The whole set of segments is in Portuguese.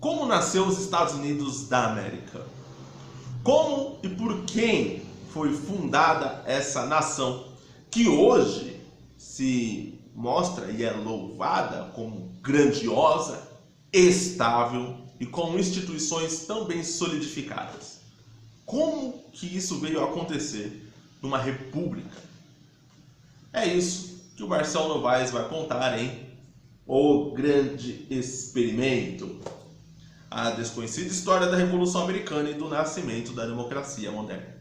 Como nasceu os Estados Unidos da América? Como e por quem foi fundada essa nação que hoje se mostra e é louvada como grandiosa, estável e com instituições tão bem solidificadas? Como que isso veio a acontecer numa república? É isso que o Marcel Novaes vai contar em O Grande Experimento, a desconhecida história da Revolução Americana e do nascimento da democracia moderna.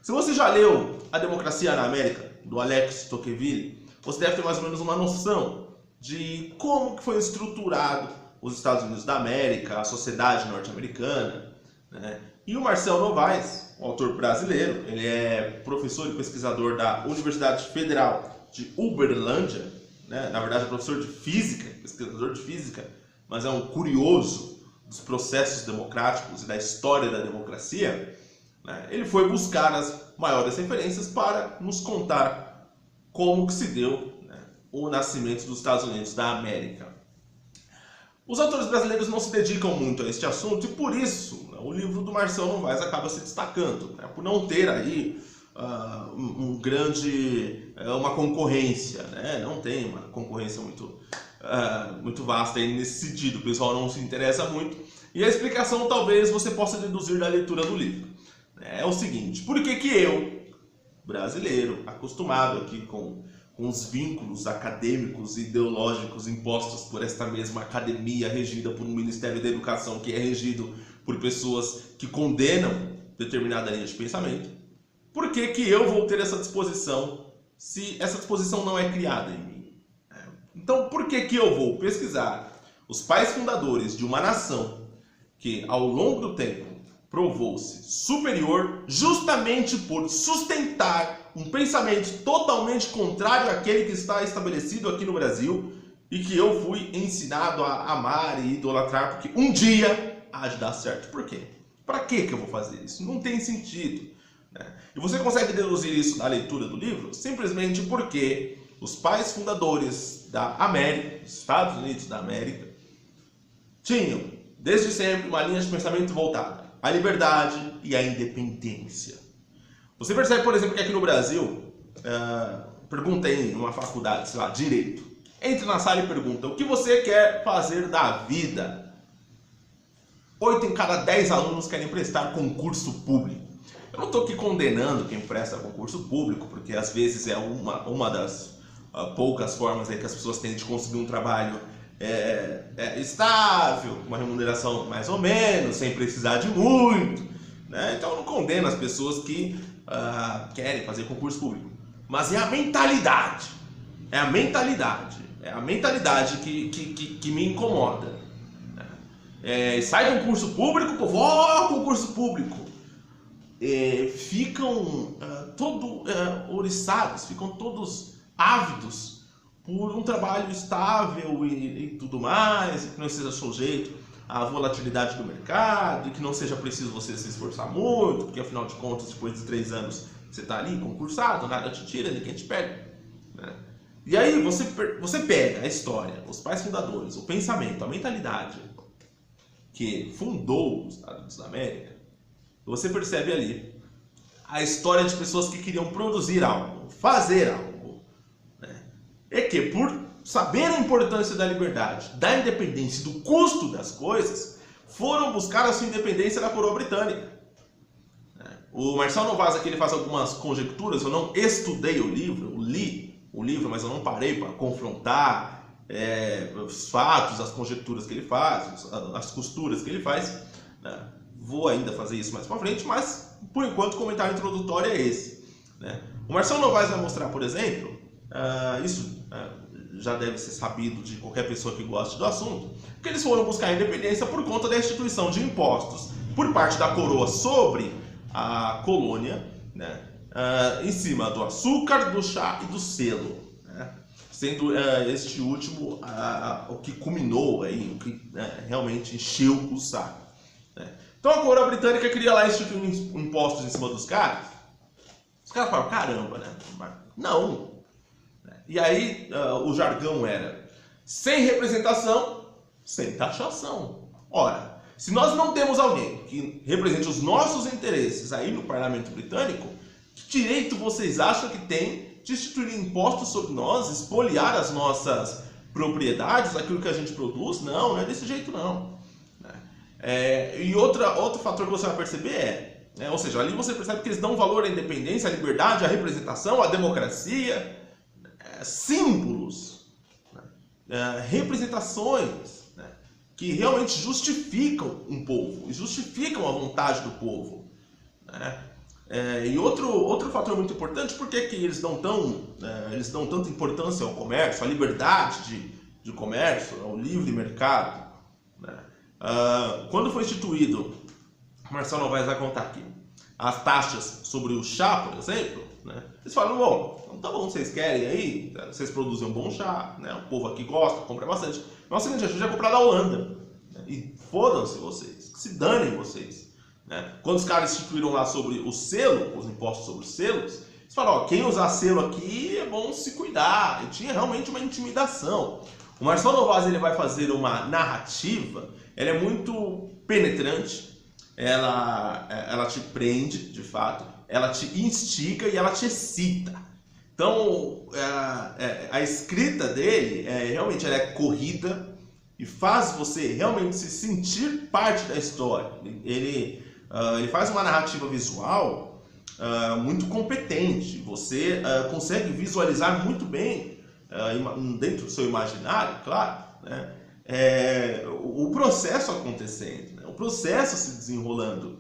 Se você já leu A Democracia na América, do Alex Tocqueville, você deve ter mais ou menos uma noção de como que foi estruturado os Estados Unidos da América, a sociedade norte-americana, né? E o Marcel Novaes, um autor brasileiro, ele é professor e pesquisador da Universidade Federal de Uberlândia, né? Na verdade é professor de física, pesquisador de física, mas é um curioso dos processos democráticos e da história da democracia, né? Ele foi buscar as maiores referências para nos contar como que se deu, né, o nascimento dos Estados Unidos da América. Os autores brasileiros não se dedicam muito a este assunto e por isso, né, o livro do Marcel Novaes acaba se destacando, né, por não ter aí uma concorrência, né? Não tem uma concorrência muito vasta aí nesse sentido, o pessoal não se interessa muito. E a explicação talvez você possa deduzir da leitura do livro. É o seguinte: por que eu, brasileiro, acostumado aqui com os vínculos acadêmicos e ideológicos impostos por esta mesma academia regida por um Ministério da Educação que é regido por pessoas que condenam determinada linha de pensamento, por que eu vou ter essa disposição se essa disposição não é criada em mim? Então, por que eu vou pesquisar os pais fundadores de uma nação que, ao longo do tempo, provou-se superior justamente por sustentar um pensamento totalmente contrário àquele que está estabelecido aqui no Brasil e que eu fui ensinado a amar e idolatrar porque um dia há de dar certo? Por quê? Para que eu vou fazer isso? Não tem sentido, né? E você consegue deduzir isso da leitura do livro simplesmente porque os pais fundadores da América, dos Estados Unidos da América, tinham desde sempre uma linha de pensamento voltada à liberdade e à independência. Você percebe, por exemplo, que aqui no Brasil, pergunta em uma faculdade, sei lá, direito, entra na sala e pergunta: o que você quer fazer da vida? 8 em cada 10 alunos querem prestar concurso público. Eu não estou aqui condenando quem presta concurso público, porque às vezes é uma das poucas formas aí que as pessoas têm de conseguir um trabalho estável, uma remuneração mais ou menos, sem precisar de muito, né? Então eu não condeno as pessoas que querem fazer concurso público. Mas é a mentalidade que me incomoda. Sai concurso público, povo, concurso público. Ficam ouriçados, ficam todos ávidos por um trabalho estável e tudo mais, e que não seja sujeito à volatilidade do mercado, e que não seja preciso você se esforçar muito, porque afinal de contas, depois de 3 anos, você está ali concursado, nada te tira, ninguém te pega, né? E aí você pega a história, os pais fundadores, o pensamento, a mentalidade que fundou os Estados Unidos da América, você percebe ali a história de pessoas que queriam produzir algo, fazer algo, né? É que por saber a importância da liberdade, da independência, do custo das coisas, foram buscar a sua independência da coroa britânica. O Marcel Novaes aqui ele faz algumas conjecturas. Eu não estudei o livro, eu li o livro, mas eu não parei para confrontar os fatos, as conjecturas que ele faz, as costuras que ele faz, né? Vou ainda fazer isso mais para frente, mas por enquanto o comentário introdutório é esse, né? O Marcel Novaes vai mostrar, por exemplo, isso já deve ser sabido de qualquer pessoa que goste do assunto, que eles foram buscar a independência por conta da instituição de impostos por parte da coroa sobre a colônia, né? Em cima do açúcar, do chá e do selo, né? Sendo este último o que culminou, aí, o que realmente encheu o saco, né? Então a coroa britânica queria lá instituir impostos em cima dos caras. Os caras falaram: caramba, né? Não. E aí o jargão era: sem representação, sem taxação. Ora, se nós não temos alguém que represente os nossos interesses aí no parlamento britânico, que direito vocês acham que tem de instituir impostos sobre nós, espoliar as nossas propriedades, aquilo que a gente produz? Não, não é desse jeito não. E outro fator que você vai perceber ou seja, ali você percebe que eles dão valor à independência, à liberdade, à representação, à democracia, símbolos, representações que realmente justificam um povo, justificam a vontade do povo. E outro fator muito importante, por que eles dão tanta importância ao comércio, à liberdade de comércio, ao livre mercado? Quando foi instituído, o Marcelo Novaes vai contar aqui, as taxas sobre o chá, por exemplo, eles falam, bom, então tá bom, vocês querem aí, vocês produzem um bom chá, o povo aqui gosta, compra bastante, mas é o seguinte, a gente vai comprar da Holanda, e fodam-se vocês, que se danem vocês. Quando os caras instituíram lá sobre o selo, os impostos sobre os selos, eles falaram, quem usar selo aqui é bom se cuidar, e tinha realmente uma intimidação. O Marcelo Novaes ele vai fazer uma narrativa, ela é muito penetrante, ela te prende, de fato, ela te instiga e ela te excita. Então, a escrita dele, realmente ela é corrida e faz você realmente se sentir parte da história. Ele faz uma narrativa visual muito competente, você consegue visualizar muito bem, dentro do seu imaginário, claro, o processo acontecendo, o processo se desenrolando,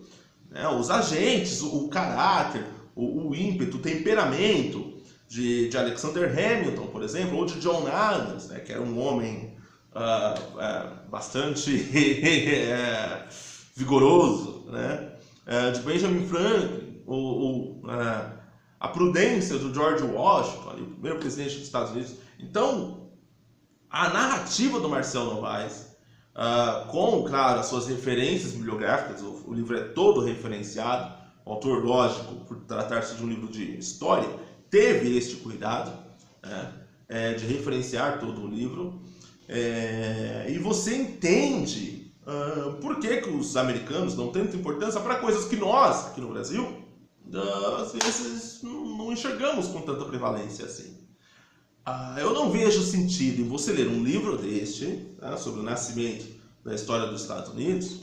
os agentes, o caráter, o ímpeto, o temperamento de Alexander Hamilton, por exemplo, ou de John Adams, que era um homem bastante vigoroso, de Benjamin Franklin, a prudência do George Washington, o primeiro presidente dos Estados Unidos. Então, a narrativa do Marcelo Novaes, com, claro, as suas referências bibliográficas, o livro é todo referenciado, o autor, lógico, por tratar-se de um livro de história, teve este cuidado de referenciar todo o livro, e você entende por que os americanos dão tanta importância para coisas que nós, aqui no Brasil, às vezes não enxergamos com tanta prevalência assim. Eu não vejo sentido em você ler um livro deste, sobre o nascimento da história dos Estados Unidos,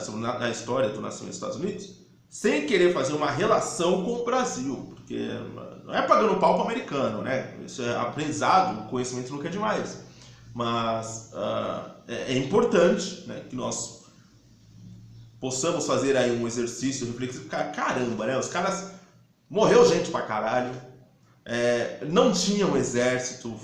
sobre a história do nascimento dos Estados Unidos, sem querer fazer uma relação com o Brasil, porque não é pagando pau para o americano, isso é aprendizado, conhecimento nunca é demais, mas é importante que nós possamos fazer aí um exercício reflexivo. Caramba, os caras morreu gente pra caralho, não tinham exército,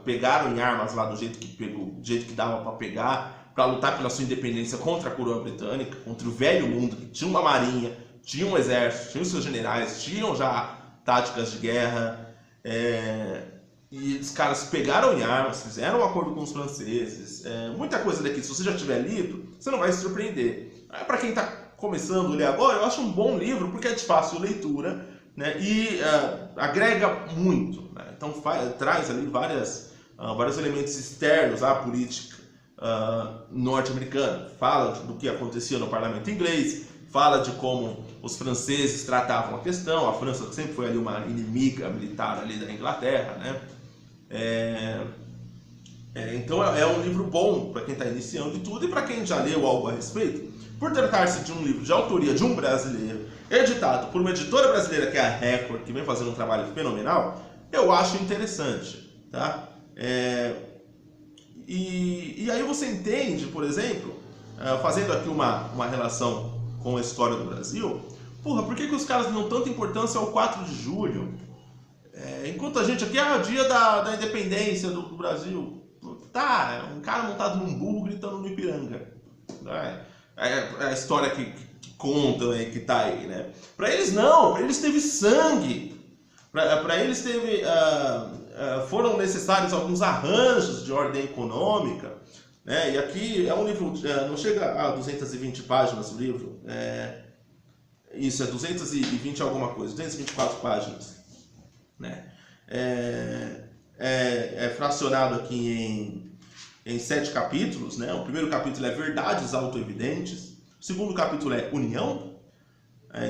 pegaram em armas lá do jeito que pegou, do jeito que dava para pegar, para lutar pela sua independência contra a coroa britânica, contra o velho mundo que tinha uma marinha, tinha um exército, tinha os seus generais, tinham já táticas de guerra, e os caras pegaram em armas, fizeram um acordo com os franceses, muita coisa daqui, se você já tiver lido, você não vai se surpreender. Para quem está começando a ler agora, eu acho um bom livro, porque é de fácil leitura, e agrega muito. Então traz ali vários elementos externos à política norte-americana. Fala do que acontecia no parlamento inglês, fala de como os franceses tratavam a questão. A França sempre foi ali uma inimiga militar ali da Inglaterra, então é um livro bom para quem está iniciando e tudo, e para quem já leu algo a respeito, por tratar-se de um livro de autoria de um brasileiro, editado por uma editora brasileira que é a Record, que vem fazendo um trabalho fenomenal, eu acho interessante, e aí você entende, por exemplo, fazendo aqui uma relação com a história do Brasil, por que os caras dão tanta importância ao 4 de julho? Enquanto a gente aqui, o dia da independência do Brasil, um cara montado num burro gritando no Ipiranga. É a história que contam, que tá aí, Para eles não, para eles teve sangue, para eles foram necessários alguns arranjos de ordem econômica, e aqui é um livro, não chega a 220 páginas o livro, isso, é 220 alguma coisa, 224 páginas, é fracionado aqui em 7 capítulos, né? O primeiro capítulo é Verdades Autoevidentes, o segundo capítulo é União,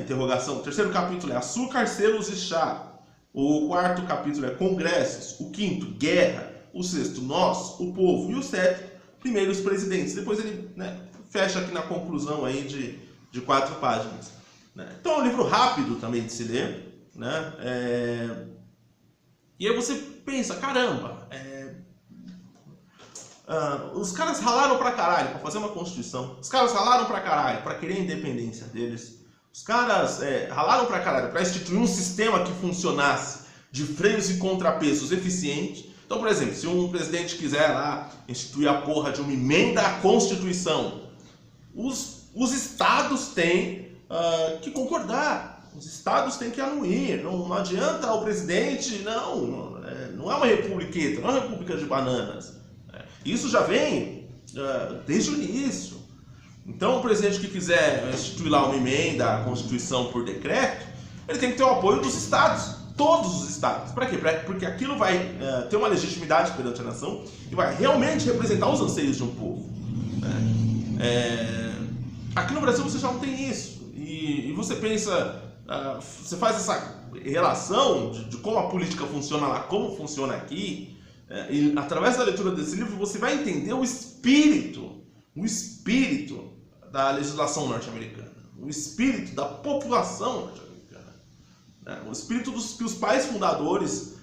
interrogação, o terceiro capítulo é Açúcar, Selos e Chá, o quarto capítulo é Congressos, o quinto, Guerra, o sexto, Nós, o Povo, e o sétimo, Primeiros Presidentes. Depois ele, né, fecha aqui na conclusão aí de 4 páginas. Né? Então é um livro rápido também de se ler, né? E aí você pensa, caramba, os caras ralaram pra caralho pra fazer uma Constituição, os caras ralaram pra caralho pra querer a independência deles, os caras ralaram pra caralho pra instituir um sistema que funcionasse de freios e contrapesos eficiente. Então, por exemplo, se um presidente quiser lá instituir a porra de uma emenda à Constituição, os estados têm que concordar, os estados têm que anuir, não adianta o presidente, não é uma republiqueta, não é uma república de bananas. Isso já vem desde o início. Então, o presidente que quiser instituir lá uma emenda à Constituição por decreto, ele tem que ter o apoio dos estados. Todos os estados. Para quê? Porque aquilo vai ter uma legitimidade perante a nação e vai realmente representar os anseios de um povo. Aqui no Brasil você já não tem isso. E você pensa, você faz essa relação de como a política funciona lá, como funciona aqui, e através da leitura desse livro você vai entender o espírito da legislação norte-americana, o espírito da população norte-americana. O espírito que os pais fundadores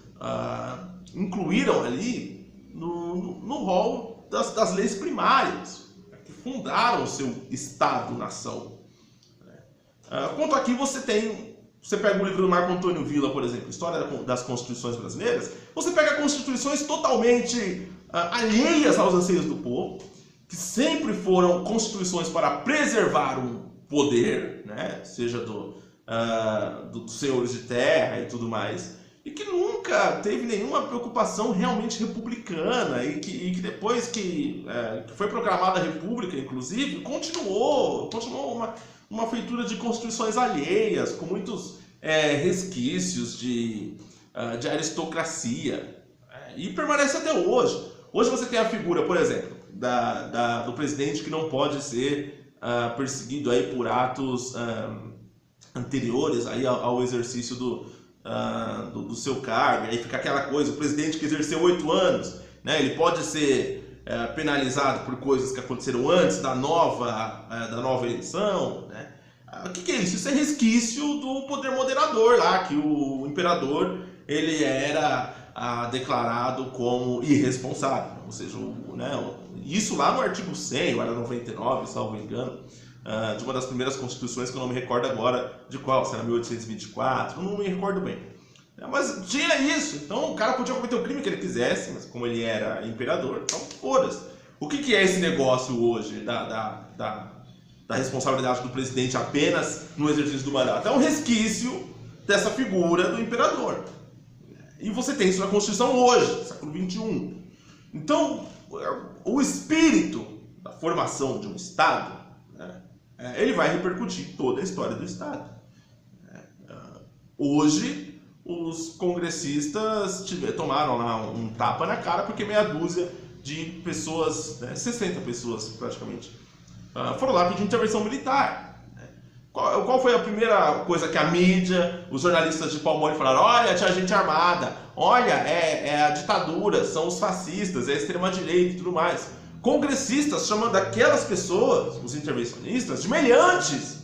incluíram ali no rol das leis primárias, que fundaram o seu Estado-nação. Quanto aqui você pega o livro do Marco Antônio Villa, por exemplo, História das Constituições Brasileiras, você pega constituições totalmente alheias aos anseios do povo, que sempre foram constituições para preservar um poder, né, seja dos senhores de terra e tudo mais, e que nunca teve nenhuma preocupação realmente republicana, e que depois que foi proclamada a República, inclusive, continuou uma feitura de constituições alheias, com muitos resquícios de aristocracia, e permanece até hoje. Hoje você tem a figura, por exemplo, do presidente que não pode ser perseguido aí por atos anteriores aí ao exercício do seu cargo. Aí fica aquela coisa, o presidente que exerceu 8 anos, né, ele pode ser penalizado por coisas que aconteceram antes da nova eleição, né? O que é isso? Isso é resquício do poder moderador lá, que o imperador ele era declarado como irresponsável, ou seja, isso lá no artigo 100, ou era 99, salvo engano, de uma das primeiras constituições, que eu não me recordo agora de qual, se era 1824, não me recordo bem. Mas tinha isso, então o cara podia cometer o crime que ele quisesse, mas como ele era imperador, então foda-se. O que é esse negócio hoje da responsabilidade do presidente apenas no exercício do mandato? É um resquício dessa figura do imperador. E você tem isso na Constituição hoje, século XXI. Então, o espírito da formação de um Estado, né, ele vai repercutir toda a história do Estado. Hoje, os congressistas tomaram lá um tapa na cara porque meia dúzia de pessoas, 60 pessoas praticamente, foram lá pedir intervenção militar. Qual foi a primeira coisa que a mídia, os jornalistas de pau mole falaram? Olha, tinha gente armada, olha, é a ditadura, são os fascistas, é a extrema-direita e tudo mais. Congressistas chamando aquelas pessoas, os intervencionistas, de meliantes.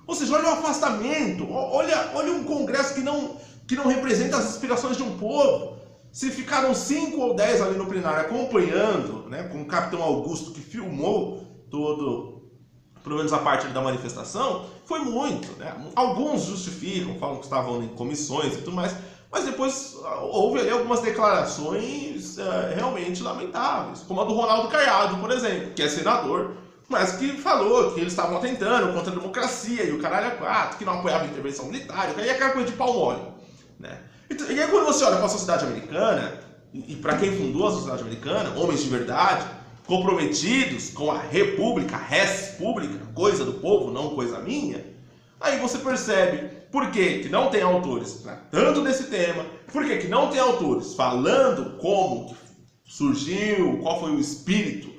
Ou seja, olha o afastamento, olha um congresso que não representa as aspirações de um povo. Se ficaram 5 ou 10 ali no plenário acompanhando, né, com o capitão Augusto que filmou pelo menos a parte da manifestação, foi muito, né? Alguns justificam, falam que estavam em comissões e tudo mais, mas depois houve ali algumas declarações realmente lamentáveis, como a do Ronaldo Caiado, por exemplo, que é senador, mas que falou que eles estavam atentando contra a democracia e o caralho a quatro, que não apoiava a intervenção militar, e aí é aquela coisa de pau mole, né? E aí quando você olha para a sociedade americana, e para quem fundou a sociedade americana, homens de verdade, comprometidos com a república, res pública, coisa do povo, não coisa minha, aí você percebe por que não tem autores tratando desse tema, por que não tem autores falando como surgiu, qual foi o espírito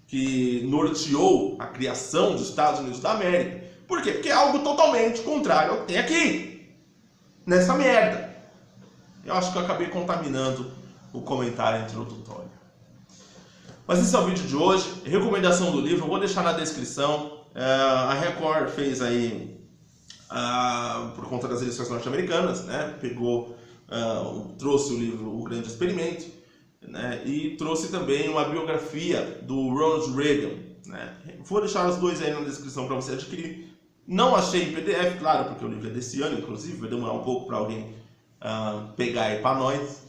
que norteou a criação dos Estados Unidos da América. Por quê? Porque é algo totalmente contrário ao que tem aqui, nessa merda. Eu acho que eu acabei contaminando o comentário introdutório. Mas esse é o vídeo de hoje. Recomendação do livro, eu vou deixar na descrição. A Record fez aí, por conta das eleições norte-americanas, né? Trouxe o livro O Grande Experimento, né? E trouxe também uma biografia do Ronald Reagan, né? Vou deixar os dois aí na descrição para você adquirir. Não achei em PDF, claro, porque o livro é desse ano, inclusive, vai demorar um pouco para alguém pegar aí para nós.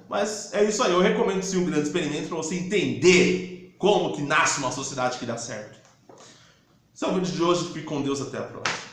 Mas é isso aí, eu recomendo sim um grande experimento para você entender como que nasce uma sociedade que dá certo. Esse é o vídeo de hoje, fique com Deus, até a próxima.